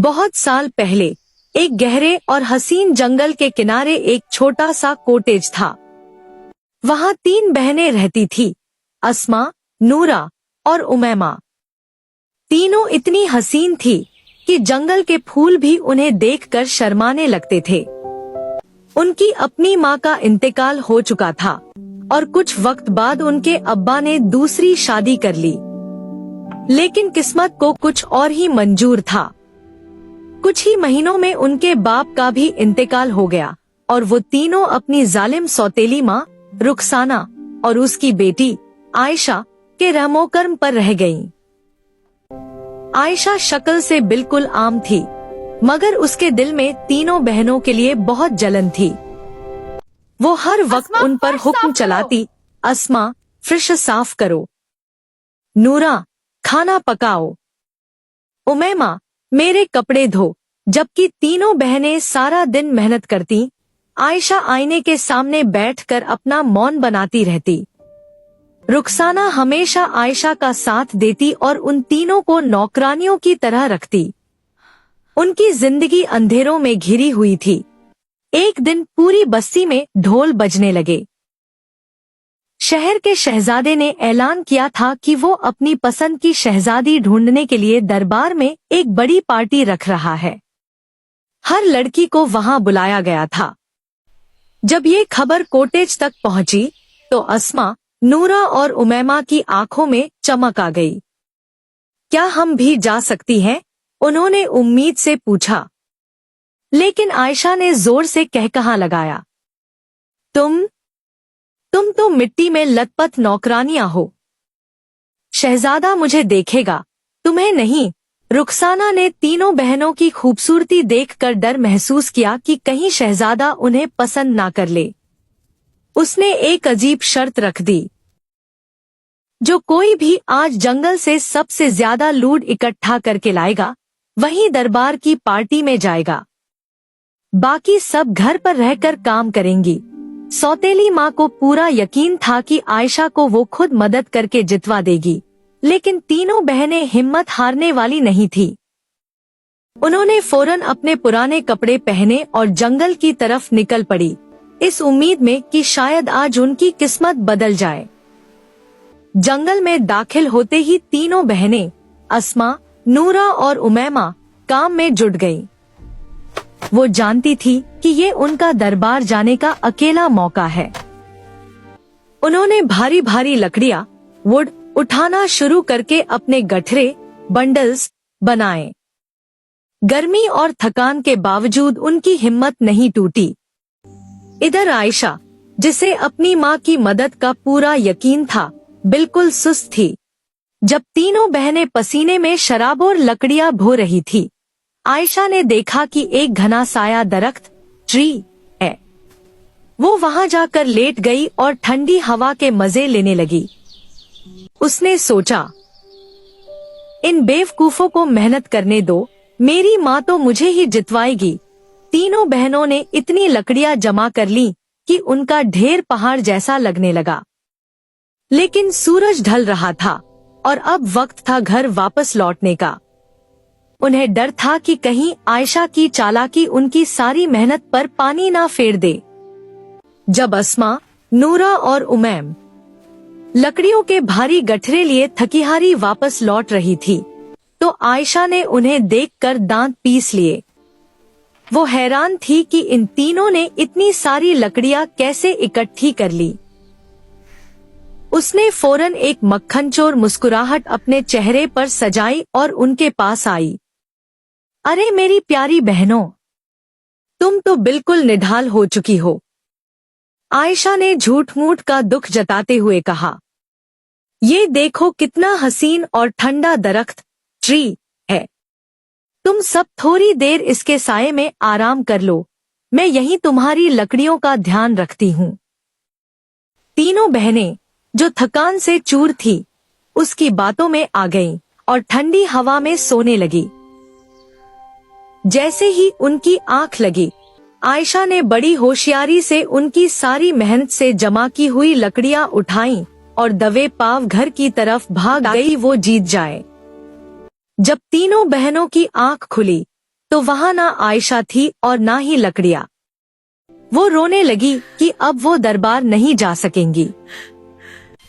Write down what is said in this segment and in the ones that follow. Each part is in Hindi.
बहुत साल पहले एक गहरे और हसीन जंगल के किनारे एक छोटा सा कॉटेज था। वहाँ 3 बहनें रहती थी, अस्मा, नूरा और उमैमा। तीनों इतनी हसीन थी कि जंगल के फूल भी उन्हें देखकर शर्माने लगते थे। उनकी अपनी माँ का इंतकाल हो चुका था और कुछ वक्त बाद उनके अब्बा ने दूसरी शादी कर ली। लेकिन किस्मत को कुछ और ही मंजूर था। कुछ ही महीनों में उनके बाप का भी इंतकाल हो गया और वो तीनों अपनी जालिम सौतेली माँ रुखसाना और उसकी बेटी आयशा के रहमोकर्म पर रह गईं। आयशा शक्ल से बिल्कुल आम थी, मगर उसके दिल में तीनों बहनों के लिए बहुत जलन थी। वो हर वक्त उन पर हुक्म चलाती, अस्मा फ्रिज साफ करो, नूरा खाना पकाओ, उमैमा मेरे कपड़े धो। जबकि तीनों बहनें सारा दिन मेहनत करती, आयशा आईने के सामने बैठकर अपना मौन बनाती रहती। रुखसाना हमेशा आयशा का साथ देती और उन तीनों को नौकरानियों की तरह रखती। उनकी जिंदगी अंधेरों में घिरी हुई थी। एक दिन पूरी बस्ती में ढोल बजने लगे। शहर के शहजादे ने ऐलान किया था कि वो अपनी पसंद की शहजादी ढूंढने के लिए दरबार में एक बड़ी पार्टी रख रहा है। हर लड़की को वहां बुलाया गया था। जब ये खबर कॉटेज तक पहुंची तो अस्मा, नूरा और उमैमा की आंखों में चमक आ गई। क्या हम भी जा सकती हैं? उन्होंने उम्मीद से पूछा। लेकिन आयशा ने जोर से कहकहा लगाया, तुम तो मिट्टी में लथपथ नौकरानियां हो। शहजादा मुझे देखेगा, तुम्हें नहीं। रुखसाना ने तीनों बहनों की खूबसूरती देखकर डर महसूस किया कि कहीं शहजादा उन्हें पसंद ना कर ले। उसने एक अजीब शर्त रख दी, जो कोई भी आज जंगल से सबसे ज्यादा लूड इकट्ठा करके लाएगा, वही दरबार की पार्टी में जाएगा। बाकी सब घर पर रहकर काम करेंगी। सौतेली माँ को पूरा यकीन था कि आयशा को वो खुद मदद करके जितवा देगी, लेकिन तीनों बहनें हिम्मत हारने वाली नहीं थी। उन्होंने फौरन अपने पुराने कपड़े पहने और जंगल की तरफ निकल पड़ी, इस उम्मीद में कि शायद आज उनकी किस्मत बदल जाए। जंगल में दाखिल होते ही तीनों बहनें अस्मा, नूरा और उमैमा काम में जुट गईं। वो जानती थी कि ये उनका दरबार जाने का अकेला मौका है। उन्होंने भारी भारी लकड़ियां, वुड उठाना शुरू करके अपने गठरे, बंडल्स बनाए। गर्मी और थकान के बावजूद उनकी हिम्मत नहीं टूटी। इधर आयशा, जिसे अपनी माँ की मदद का पूरा यकीन था, बिल्कुल सुस्त थी। जब तीनों बहनें पसीने में शराबोर लकड़ियां भो रही थी, आयशा ने देखा कि एक घना साया दरख्त ट्री है। वो वहां जाकर लेट गई और ठंडी हवा के मजे लेने लगी। उसने सोचा, इन बेवकूफों को मेहनत करने दो, मेरी माँ तो मुझे ही जितवाएगी। तीनों बहनों ने इतनी लकड़ियां जमा कर ली कि उनका ढेर पहाड़ जैसा लगने लगा। लेकिन सूरज ढल रहा था और अब वक्त था घर वापस लौटने का। उन्हें डर था कि कहीं आयशा की चालाकी उनकी सारी मेहनत पर पानी ना फेर दे। जब अस्मा, नूरा और उमैम लकड़ियों के भारी गठरे लिए थकीहारी वापस लौट रही थी, तो आयशा ने उन्हें देखकर दांत पीस लिए। वो हैरान थी कि इन तीनों ने इतनी सारी लकड़ियां कैसे इकट्ठी कर ली। उसने फौरन एक मक्खनचोर मुस्कुराहट अपने चेहरे पर सजाई और उनके पास आई। अरे मेरी प्यारी बहनों, तुम तो बिल्कुल निढाल हो चुकी हो। आयशा ने झूठ मूठ का दुख जताते हुए कहा, ये देखो कितना हसीन और ठंडा दरख्त ट्री है। तुम सब थोड़ी देर इसके साये में आराम कर लो, मैं यहीं तुम्हारी लकड़ियों का ध्यान रखती हूँ। तीनों बहनें, जो थकान से चूर थी, उसकी बातों में आ गईं और ठंडी हवा में सोने लगी। जैसे ही उनकी आंख लगी, आयशा ने बड़ी होशियारी से उनकी सारी मेहनत से जमा की हुई लकड़ियां उठाईं और दवे पाव घर की तरफ भाग गई, वो जीत जाए। जब तीनों बहनों की आंख खुली तो वहां ना आयशा थी और ना ही लकड़ियां। वो रोने लगी कि अब वो दरबार नहीं जा सकेंगी।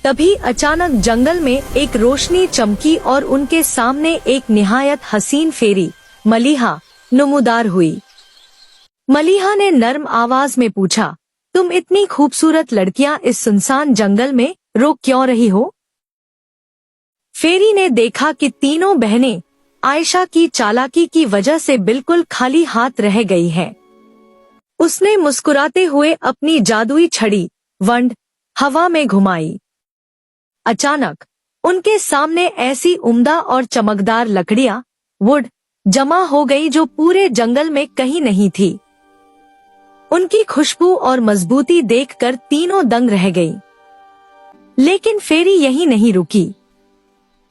तभी अचानक जंगल में एक रोशनी चमकी और उनके सामने एक निहायत हसीन फेरी मलीहा नुमुदार हुई। मलीहा ने नर्म आवाज में पूछा, तुम इतनी खूबसूरत लड़कियां इस सुनसान जंगल में रोक क्यों रही हो? फेरी ने देखा कि तीनों बहनें आयशा की चालाकी की वजह से बिल्कुल खाली हाथ रह गई हैं। उसने मुस्कुराते हुए अपनी जादुई छड़ी वंड हवा में घुमाई। अचानक उनके सामने ऐसी उम्दा और चमकदार लकड़ियां वुड जमा हो गई जो पूरे जंगल में कहीं नहीं थी। उनकी खुशबू और मजबूती देखकर तीनों दंग रह गई। लेकिन फेरी यहीं नहीं रुकी।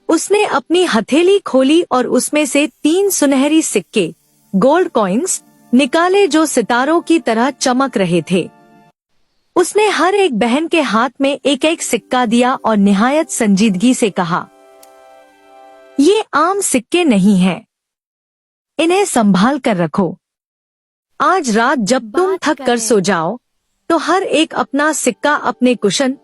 उसने अपनी हथेली खोली और उसमें से 3 सुनहरी सिक्के गोल्ड कॉइन्स निकाले जो सितारों की तरह चमक रहे थे। उसने हर एक बहन के हाथ में एक एक सिक्का दिया और निहायत संजीदगी से कहा, ये आम सिक्के नहीं हैं। इन्हें संभाल कर रखो। आज रात जब तुम थक कर सो जाओ तो हर एक अपना सिक्का अपने कुशन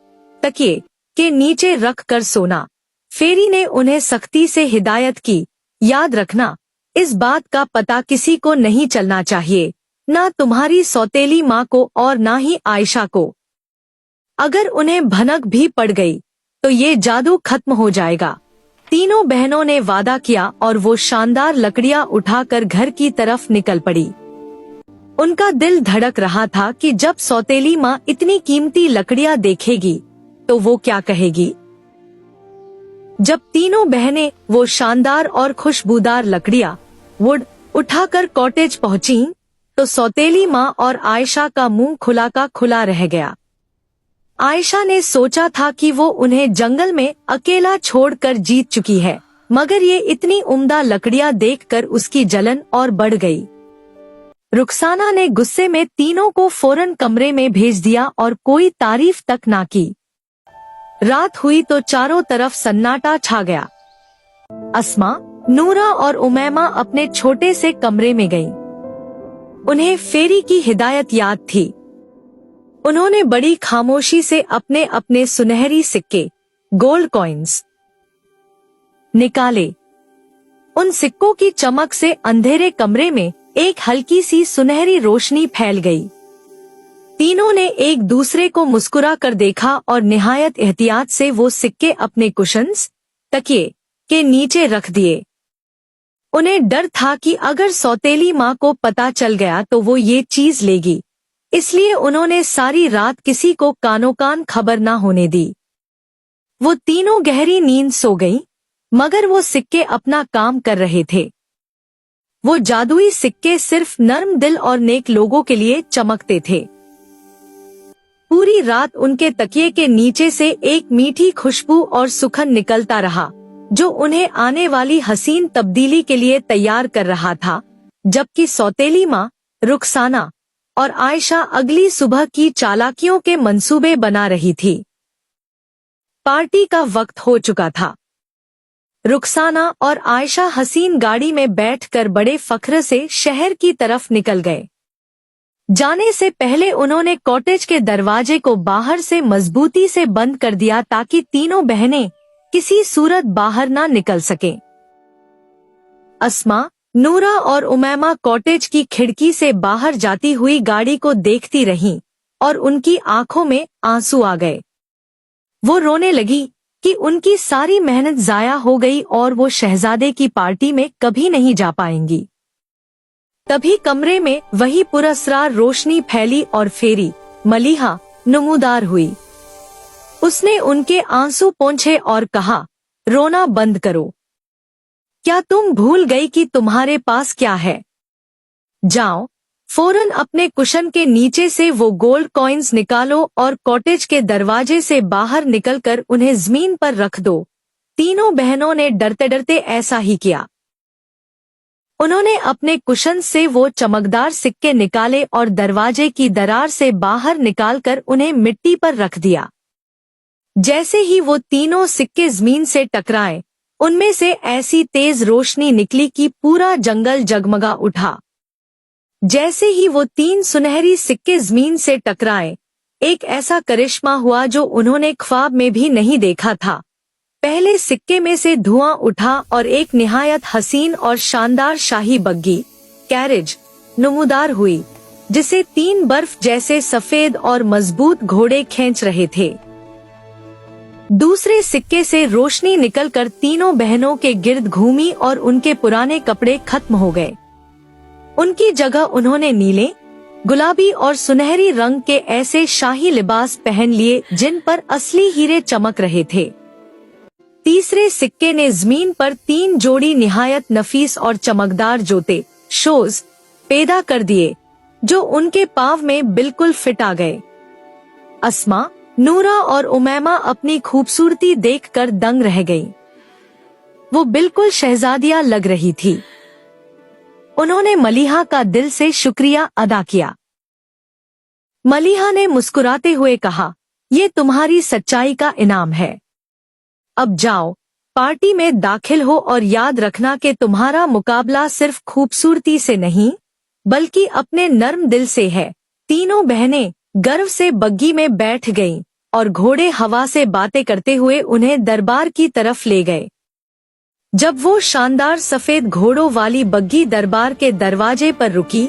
तकिए के नीचे रख कर सोना। फेरी ने उन्हें सख्ती से हिदायत की, याद रखना, इस बात का पता किसी को नहीं चलना चाहिए, ना तुम्हारी सौतेली माँ को और ना ही आयशा को। अगर उन्हें भनक भी पड़ गई तो ये जादू खत्म हो जाएगा। तीनों बहनों ने वादा किया और वो शानदार लकड़ियां उठाकर घर की तरफ निकल पड़ी। उनका दिल धड़क रहा था कि जब सौतेली माँ इतनी कीमती लकड़ियां देखेगी तो वो क्या कहेगी। जब तीनों बहनें वो शानदार और खुशबूदार लकड़ियां वुड उठाकर कॉटेज पहुंचीं, तो सौतेली माँ और आयशा का मुंह खुला का खुला रह गया। आयशा ने सोचा था कि वो उन्हें जंगल में अकेला छोड़कर जीत चुकी है, मगर ये इतनी उम्दा लकड़ियां देखकर उसकी जलन और बढ़ गई। रुखसाना ने गुस्से में तीनों को फौरन कमरे में भेज दिया और कोई तारीफ तक ना की। रात हुई तो चारों तरफ सन्नाटा छा गया। अस्मा, नूरा और उमैमा अपने छोटे से कमरे में गईं। उन्हें फेरी की हिदायत याद थी। उन्होंने बड़ी खामोशी से अपने अपने सुनहरी सिक्के गोल्ड कॉइन्स निकाले। उन सिक्कों की चमक से अंधेरे कमरे में एक हल्की सी सुनहरी रोशनी फैल गई। तीनों ने एक दूसरे को मुस्कुरा कर देखा और निहायत एहतियात से वो सिक्के अपने कुशन्स तकिए के नीचे रख दिए। उन्हें डर था कि अगर सौतेली माँ को पता चल गया तो वो ये चीज लेगी, इसलिए उन्होंने सारी रात किसी को कानो कान खबर ना होने दी। वो तीनों गहरी नींद सो गईं, मगर वो सिक्के अपना काम कर रहे थे। वो जादुई सिक्के सिर्फ नर्म दिल और नेक लोगों के लिए चमकते थे। पूरी रात उनके तकिए के नीचे से एक मीठी खुशबू और सुखन निकलता रहा, जो उन्हें आने वाली हसीन तब्दीली के लिए तैयार कर रहा था, जबकि सौतेली माँ, रुखसाना और आयशा अगली सुबह की चालाकियों के मंसूबे बना रही थी। पार्टी का वक्त हो चुका था। रुखसाना और आयशा हसीन गाड़ी में बैठकर बड़े फख्र से शहर की तरफ निकल गए। जाने से पहले उन्होंने कॉटेज के दरवाजे को बाहर से मजबूती से बंद कर दिया ताकि तीनों बहनें किसी सूरत बाहर ना निकल सकें। अस्मा, नूरा और उमैमा कॉटेज की खिड़की से बाहर जाती हुई गाड़ी को देखती रहीं और उनकी आंखों में आंसू आ गए। वो रोने लगी कि उनकी सारी मेहनत जाया हो गई और वो शहजादे की पार्टी में कभी नहीं जा पाएंगी। तभी कमरे में वही पुरस्कार रोशनी फैली और फेरी मलीहा नुमुदार हुई। उसने उनके आंसू पोंछे और कहा, रोना बंद करो। क्या तुम भूल गई कि तुम्हारे पास क्या है? जाओ, फौरन अपने कुशन के नीचे से वो गोल्ड कॉइन्स निकालो और कॉटेज के दरवाजे से बाहर निकलकर उन्हें जमीन पर रख दो। तीनों बहनों ने डरते डरते ऐसा ही किया। उन्होंने अपने कुशन से वो चमकदार सिक्के निकाले और दरवाजे की दरार से बाहर निकालकर उन्हें मिट्टी पर रख दिया। जैसे ही वो तीनों सिक्के जमीन से टकराए, उनमें से ऐसी तेज रोशनी निकली कि पूरा जंगल जगमगा उठा। जैसे ही वो 3 सुनहरी सिक्के जमीन से टकराए, एक ऐसा करिश्मा हुआ जो उन्होंने ख्वाब में भी नहीं देखा था। पहले सिक्के में से धुआं उठा और एक निहायत हसीन और शानदार शाही बग्गी कैरेज नमूदार हुई, जिसे 3 बर्फ जैसे सफेद और मजबूत घोड़े खींच रहे थे। दूसरे सिक्के से रोशनी निकलकर तीनों बहनों के गिर्द घूमी और उनके पुराने कपड़े खत्म हो गए। उनकी जगह उन्होंने नीले, गुलाबी और सुनहरी रंग के ऐसे शाही लिबास पहन लिए जिन पर असली हीरे चमक रहे थे। तीसरे सिक्के ने जमीन पर 3 जोड़ी निहायत नफीस और चमकदार जूते शूज पैदा कर दिए, जो उनके पांव में बिल्कुल फिट आ गए। अस्मा, नूरा और उमैमा अपनी खूबसूरती देखकर दंग रह गईं। वो बिल्कुल शहजादिया लग रही थी। उन्होंने मलिहा का दिल से शुक्रिया अदा किया। मलिहा ने मुस्कुराते हुए कहा, ये तुम्हारी सच्चाई का इनाम है। अब जाओ, पार्टी में दाखिल हो और याद रखना कि तुम्हारा मुकाबला सिर्फ खूबसूरती से नहीं, बल्कि अपने नर्म दिल से है। तीनों बहनें गर्व से बग्गी में बैठ गईं और घोड़े हवा से बातें करते हुए उन्हें दरबार की तरफ ले गए। जब वो शानदार सफेद घोड़ों वाली बग्गी दरबार के दरवाजे पर रुकी,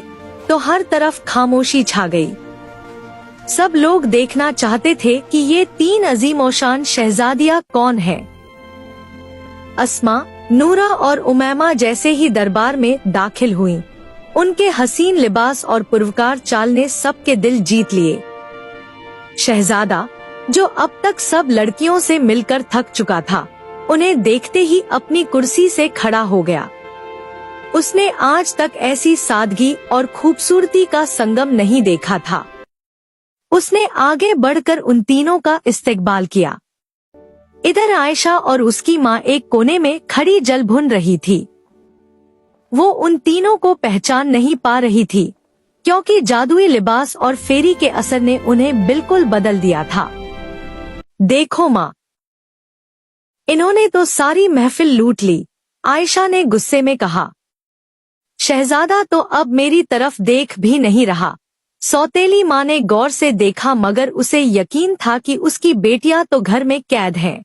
तो हर तरफ खामोशी छा गई। सब लोग देखना चाहते थे कि ये 3 अजीमोशान शहजादियां कौन हैं। अस्मा, नूरा और उमैमा जैसे ही दरबार में दाखिल हुईं, उनके हसीन लिबास और पुरवकार चाल ने सबके दिल जीत लिए। शहजादा, जो अब तक सब लड़कियों से मिलकर थक चुका था, उन्हें देखते ही अपनी कुर्सी से खड़ा हो गया। उसने आज तक ऐसी सादगी और खूबसूरती का संगम नहीं देखा था। उसने आगे बढ़कर उन तीनों का इस्तकबाल किया। इधर आयशा और उसकी माँ एक कोने में खड़ी जल भुन रही थी। वो उन तीनों को पहचान नहीं पा रही थी, क्योंकि जादुई लिबास और फेरी के असर ने उन्हें बिल्कुल बदल दिया था। देखो माँ, इन्होंने तो सारी महफिल लूट ली, आयशा ने गुस्से में कहा। शहजादा तो अब मेरी तरफ देख भी नहीं रहा। सौतेली माँ ने गौर से देखा, मगर उसे यकीन था कि उसकी बेटियां तो घर में कैद हैं।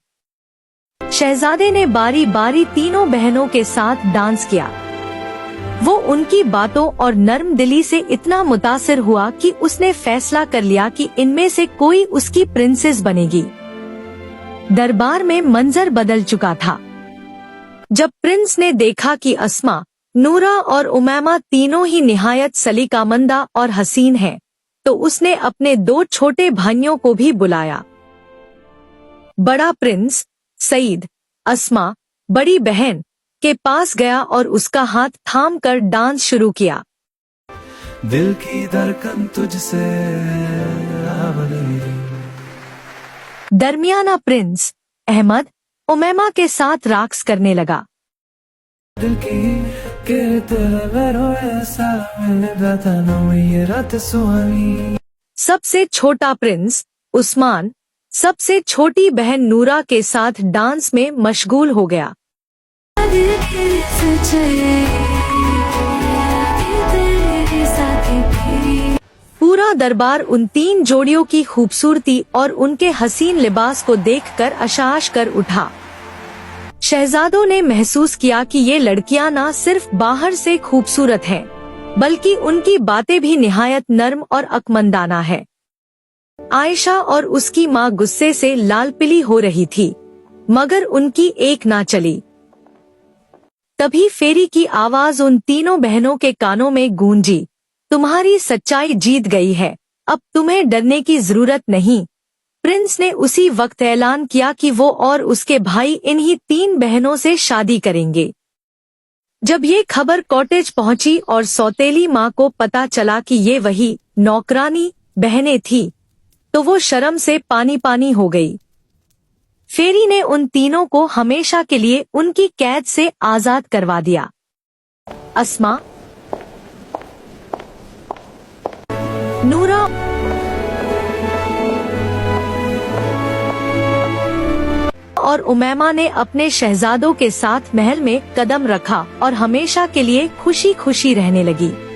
शहजादे ने बारी बारी तीनों बहनों के साथ डांस किया। वो उनकी बातों और नर्म दिली से इतना मुतासिर हुआ कि उसने फैसला कर लिया कि इनमें से कोई उसकी प्रिंसेस बनेगी। दरबार में मंजर बदल चुका था। जब प्रिंस ने देखा कि अस्मा, नूरा और उमैमा तीनों ही निहायत सलीकामंदा और हसीन हैं, तो उसने अपने 2 छोटे भाइयों को भी बुलाया। बड़ा प्रिंस सईद, अस्मा बड़ी बहन के पास गया और उसका हाथ थाम कर डांस शुरू किया। दिल की धड़कन तुझसे दरमियाना प्रिंस अहमद उमैमा के साथ राक्स करने लगा। दिल की के तेरे ऐसा मैंने बताना ये रात सुहानी। सबसे छोटा प्रिंस उस्मान सबसे छोटी बहन नूरा के साथ डांस में मशगूल हो गया। पूरा दरबार उन 3 जोड़ियों की खूबसूरती और उनके हसीन लिबास को देखकर अशाश कर उठा। शहजादों ने महसूस किया कि ये लड़कियां न सिर्फ बाहर से खूबसूरत हैं, बल्कि उनकी बातें भी निहायत नर्म और अक्मंदाना है। आयशा और उसकी माँ गुस्से से लाल पीली हो रही थी, मगर उनकी एक ना चली। तभी फेरी की आवाज उन तीनों बहनों के कानों में गूंजी, तुम्हारी सच्चाई जीत गई है, अब तुम्हें डरने की जरूरत नहीं। प्रिंस ने उसी वक्त ऐलान किया कि वो और उसके भाई इन्हीं 3 बहनों से शादी करेंगे। जब ये खबर कॉटेज पहुंची और सौतेली माँ को पता चला कि ये वही नौकरानी बहनें थी, तो वो शर्म से पानी पानी हो गई। फेरी ने उन तीनों को हमेशा के लिए उनकी कैद से आजाद करवा दिया। अस्मा, नूरा और उमैमा ने अपने शहजादों के साथ महल में कदम रखा और हमेशा के लिए खुशी खुशी रहने लगी।